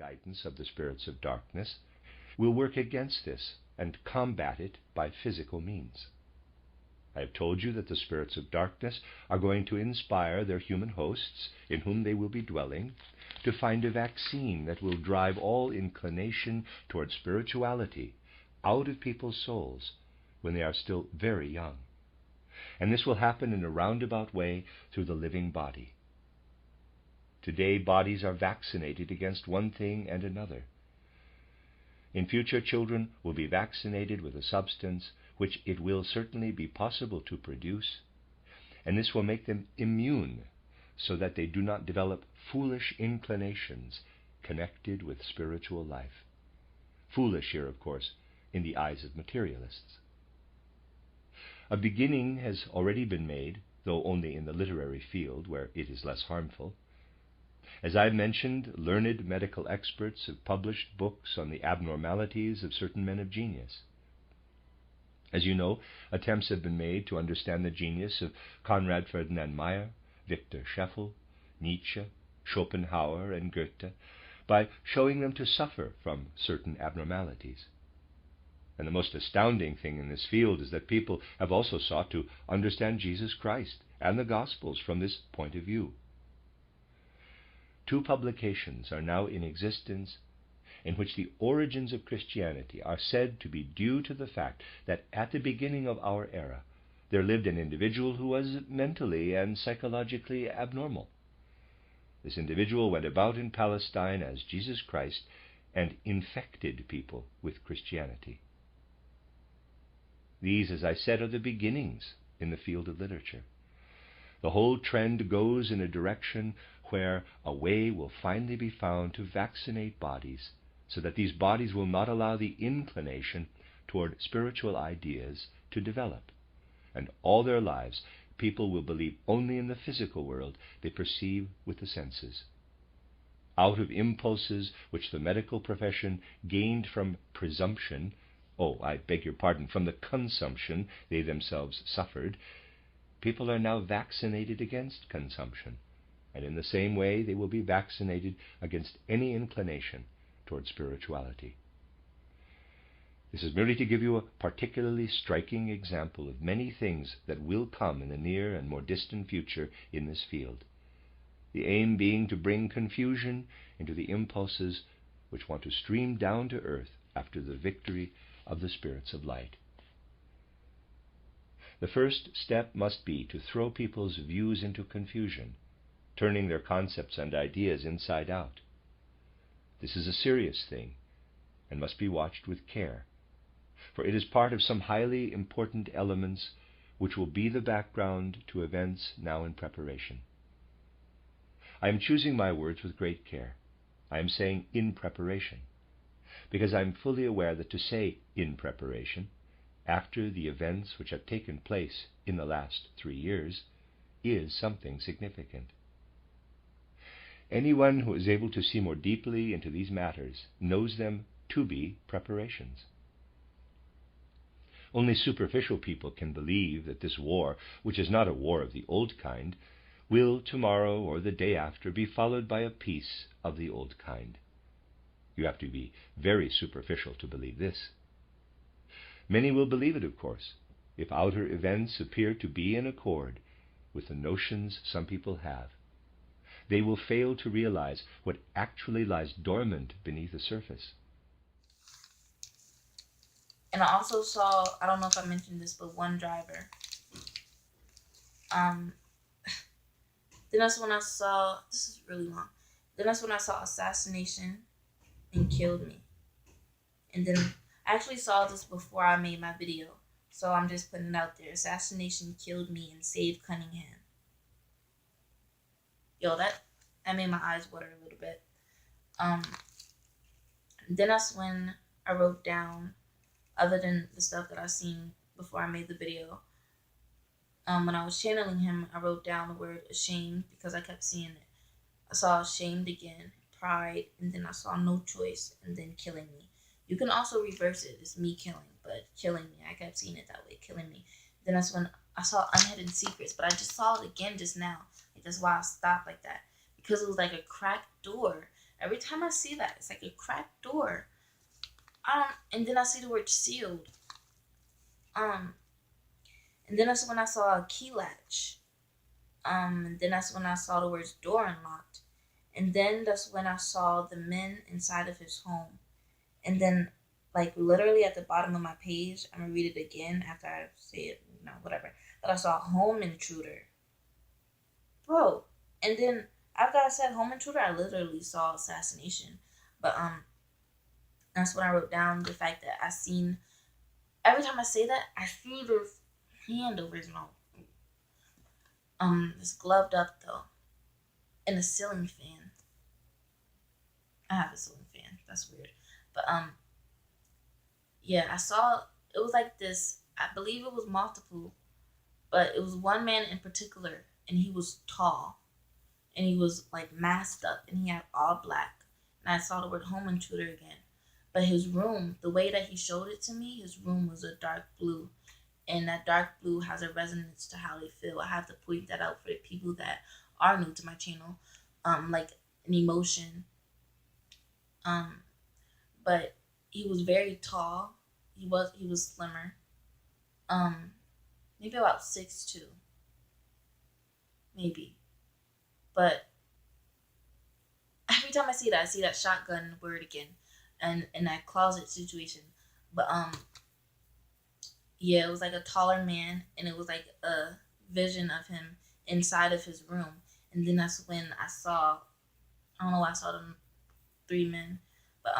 guidance of the spirits of darkness, will work against this and combat it by physical means. I have told you that the spirits of darkness are going to inspire their human hosts, in whom they will be dwelling, to find a vaccine that will drive all inclination toward spirituality out of people's souls when they are still very young. And this will happen in a roundabout way through the living body. Today, bodies are vaccinated against one thing and another. In future, children will be vaccinated with a substance which it will certainly be possible to produce, and this will make them immune so that they do not develop foolish inclinations connected with spiritual life. Foolish here, of course, in the eyes of materialists. A beginning has already been made, though only in the literary field, where it is less harmful. As I've mentioned, learned medical experts have published books on the abnormalities of certain men of genius. As you know, attempts have been made to understand the genius of Conrad Ferdinand Meyer, Victor Scheffel, Nietzsche, Schopenhauer, and Goethe by showing them to suffer from certain abnormalities. And the most astounding thing in this field is that people have also sought to understand Jesus Christ and the Gospels from this point of view. 2 publications are now in existence in which the origins of Christianity are said to be due to the fact that at the beginning of our era there lived an individual who was mentally and psychologically abnormal. This individual went about in Palestine as Jesus Christ and infected people with Christianity. These, as I said, are the beginnings in the field of literature. The whole trend goes in a direction where a way will finally be found to vaccinate bodies so that these bodies will not allow the inclination toward spiritual ideas to develop. And all their lives, people will believe only in the physical world they perceive with the senses. Out of impulses which the medical profession gained from presumption, from the consumption they themselves suffered, people are now vaccinated against consumption, and in the same way they will be vaccinated against any inclination toward spirituality. This is merely to give you a particularly striking example of many things that will come in the near and more distant future in this field, the aim being to bring confusion into the impulses which want to stream down to earth after the victory of the spirits of light. The first step must be to throw people's views into confusion, turning their concepts and ideas inside out. This is a serious thing and must be watched with care, for it is part of some highly important elements which will be the background to events now in preparation. I am choosing my words with great care. I am saying in preparation, because I am fully aware that to say in preparation, after the events which have taken place in the last 3 years, is something significant. Anyone who is able to see more deeply into these matters knows them to be preparations. Only superficial people can believe that this war, which is not a war of the old kind, will tomorrow or the day after be followed by a peace of the old kind. You have to be very superficial to believe this. Many will believe it, of course, if outer events appear to be in accord with the notions some people have. They will fail to realize what actually lies dormant beneath the surface. And I also saw, I don't know if I mentioned this, but one driver. Then that's when I saw, this is really long. Then that's when I saw Assassination and Killed Me. And then I actually saw this before I made my video, so I'm just putting it out there. Assassination Killed Me and Saved Cunningham. Yo, that made my eyes water a little bit. Then that's when I wrote down, other than the stuff that I seen before I made the video, when I was channeling him, I wrote down the word ashamed because I kept seeing it. I saw ashamed again, pride, and then I saw no choice, and then killing me. You can also reverse it. It's me killing, but killing me. I kept seeing it that way, killing me. Then that's when I saw unhidden secrets, but I just saw it again just now. Like, that's why I stopped like that, because it was like a cracked door. Every time I see that, it's like a cracked door. And then I see the word sealed. And then that's when I saw a key latch. And then that's when I saw the words door unlocked. And then that's when I saw the men inside of his home. And then, like, literally at the bottom of my page, I'm gonna read it again after I say it, whatever. But I saw home intruder. Bro. And then after I said home intruder, I literally saw assassination. But that's when I wrote down the fact that I seen, every time I say that, I see this hand over his mouth. It's gloved up though. And a ceiling fan. I have a ceiling fan. That's weird. But yeah, I saw, it was like this, I believe it was multiple, but it was one man in particular, and he was tall, and he was like masked up, and he had all black, and I saw the word home intruder again. But his room, the way that he showed it to me, his room was a dark blue, and that dark blue has a resonance to how they feel. I have to point that out for the people that are new to my channel, like an emotion. But he was very tall. He was slimmer. Maybe about 6'2". Maybe. But every time I see that shotgun word again, and in that closet situation. But yeah, it was like a taller man, and it was like a vision of him inside of his room. And then that's when I saw, I don't know why I saw them 3 men, but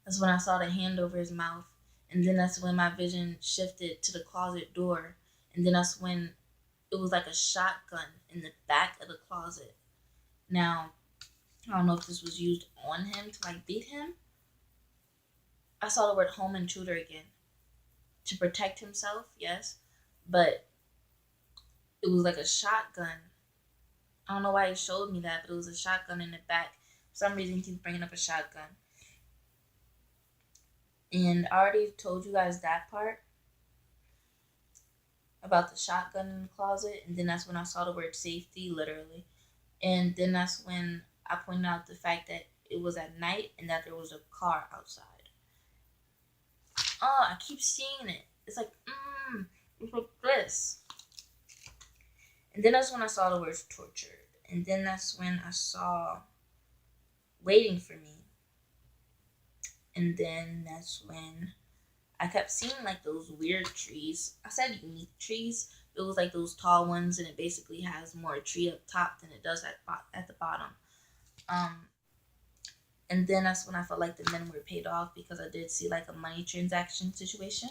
that's when I saw the hand over his mouth. And then that's when my vision shifted to the closet door. And then that's when it was like a shotgun in the back of the closet. Now, I don't know if this was used on him to like beat him. I saw the word home intruder again. To protect himself, yes. But it was like a shotgun. I don't know why he showed me that, but it was a shotgun in the back. For some reason, he keeps bringing up a shotgun. And I already told you guys that part about the shotgun in the closet. And then that's when I saw the word safety, literally. And then that's when I pointed out the fact that it was at night and that there was a car outside. Oh, I keep seeing it. It's like, it's like this. And then that's when I saw the words tortured. And then that's when I saw waiting for me. And then that's when I kept seeing like those weird trees. I said unique trees. It was like those tall ones, and it basically has more tree up top than it does at the bottom. And then that's when I felt like the men were paid off, because I did see like a money transaction situation.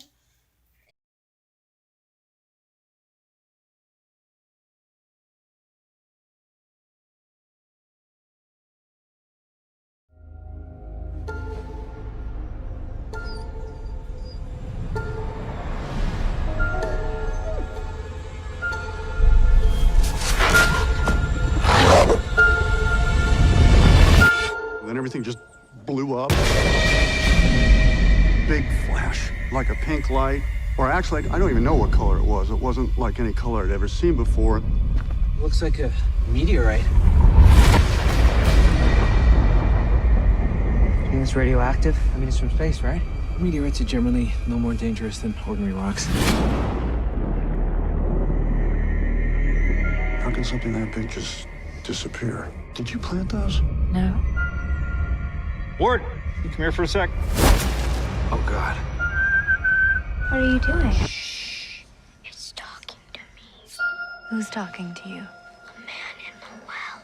Then everything just blew up. Big flash, like a pink light. Or actually, I don't even know what color it was. It wasn't like any color I'd ever seen before. Looks like a meteorite. You think it's radioactive? I mean, it's from space, right? Meteorites are generally no more dangerous than ordinary rocks. How can something that big just disappear? Did you plant those? No. Ward, you come here for a sec. Oh, God. What are you doing? Shh. It's talking to me. Who's talking to you? A man in the well.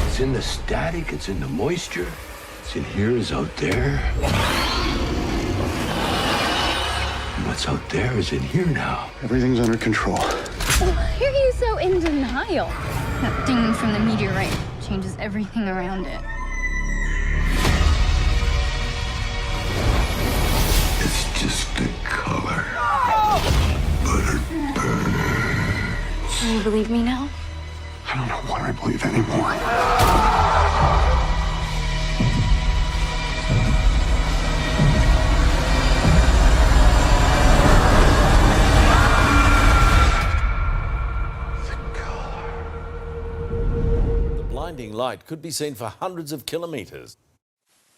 It's in the static, it's in the moisture. It's in here, is out there. And what's out there is in here now. Everything's under control. Why are you so in denial? That thing from the meteorite changes everything around it. It's just the color. But it burns. Do you believe me now? I don't know what I believe anymore. blinding light could be seen for hundreds of kilometres.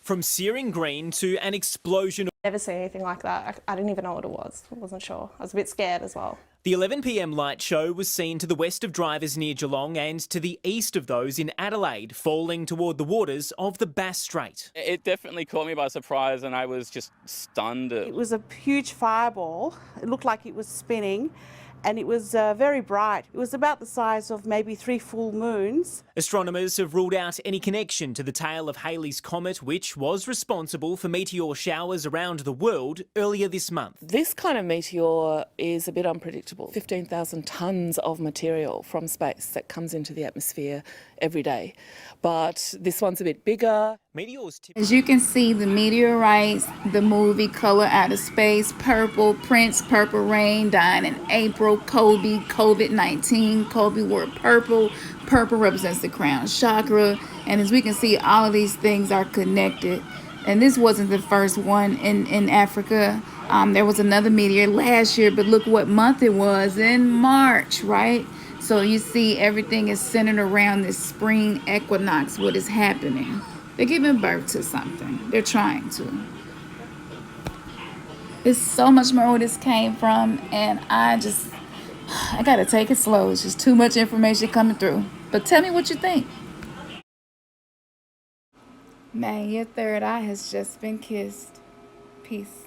From searing green to an explosion. Never seen anything like that. I didn't even know what it was. I wasn't sure. I was a bit scared as well. The 11 p.m. light show was seen to the west of drivers near Geelong and to the east of those in Adelaide, falling toward the waters of the Bass Strait. It definitely caught me by surprise and I was just stunned. It was a huge fireball. It looked like it was spinning and it was very bright. It was about the size of maybe 3 full moons. Astronomers have ruled out any connection to the tail of Halley's Comet, which was responsible for meteor showers around the world earlier this month. This kind of meteor is a bit unpredictable. 15,000 tonnes of material from space that comes into the atmosphere every day. But this one's a bit bigger. As you can see, the meteorites, the movie Color Out of Space, Purple, Prince, Purple Rain, Dying in April, Kobe, COVID-19, Kobe wore purple. Purple represents the crown chakra. And as we can see, all of these things are connected. And this wasn't the first one in Africa. There was another meteor last year, but look what month it was, in March, right? So you see everything is centered around this spring equinox, what is happening. They're giving birth to something. They're trying to. There's so much more where this came from, and I gotta take it slow. It's just too much information coming through. But tell me what you think. Man, your third eye has just been kissed. Peace.